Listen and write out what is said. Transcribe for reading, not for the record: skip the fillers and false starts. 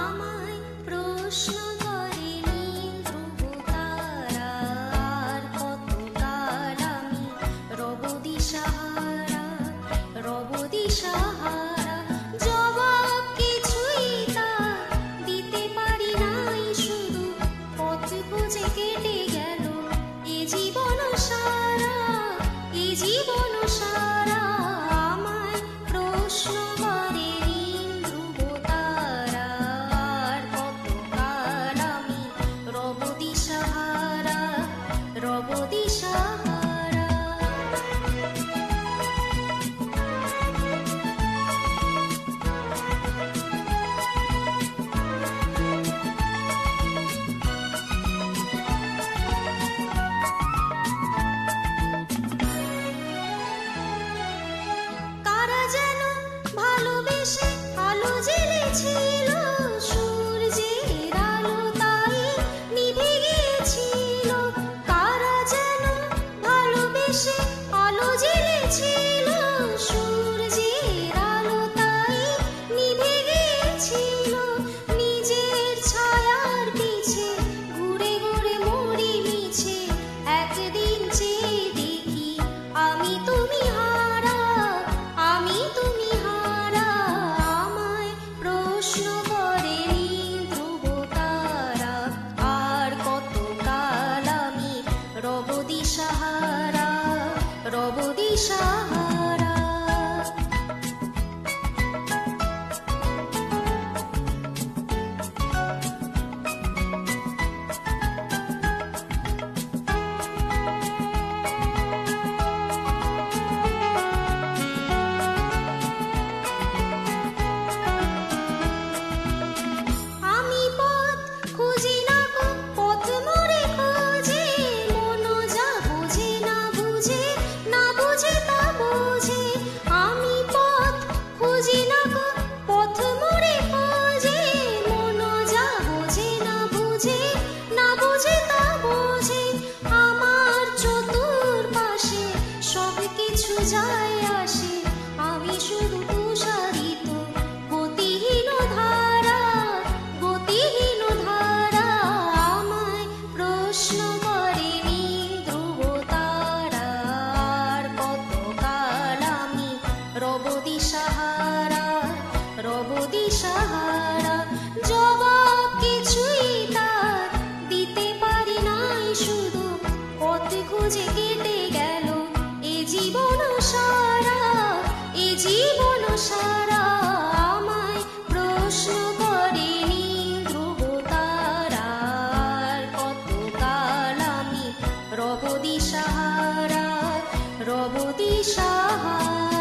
আমায় প্রশ্ন করে নীল ধ্রুব তারা, আর কতকাল আমি রব দিশাহারা, রব দিশাহারা। জবাব কিছুই তার দিতে পারি নাই, শুধু পথ খুঁজে কেটে গেল এ জীবন সারা, এ জীবন সারা। আমায় প্রশ্ন করে নীল ধ্রুব তারা, আর কতকাল আমি রব দিশাহারা, রব দিশাহারা। কারা যেন ভালোবেসে আলো জ্বেলেছিল, সূর্যের আলো তাই নিভে গিয়েছিল। কারা যেন ভালোবেসে আলো জ্বেলেছিল, সূর্যের আলো তাই নিভে গিয়েছিল। নিজের ছায়ার পিছে ঘুরে ঘুরে মরি মিছে, একদিন চেয়ে দেখি আমি তুমি হারা, আমি তুমি হারা। আমায় প্রশ্ন করে নীল ধ্রুব তারা, আর কতকাল আমি রব দিশাহারা, রব দিশাহারা। আমি পথ খুঁজি না গো, পথ মোরে খোঁজে, মন যা বোঝে না বুঝে, না বুঝে তা বোঝে। আমি পথ খুঁজি না গো, পথ মোরে খোঁজে, মন যা বোঝে না বুঝে, না বুঝে তা বোঝে। আমার চতুর্পাশে সব কিছু যায় আসে, আমি শুধু তুষারিত গতিহীন ধারা, গতিহীন ধারা। আমায় প্রশ্ন করে নীল ধ্রুব তারা, আর কতকাল আমি রব দিশাহারা, রব দিশাহারা। জবাব কিছুই তার দিতে পারি নাই, শুধু পথ খুঁজে কেটে গেল এ জীবন সারা, এ জীবন সারা। আমায় প্রশ্ন করে নীল ধ্রুব তারা, আর কতকাল আমি রব দিশাহারা, রব দিশাহারা।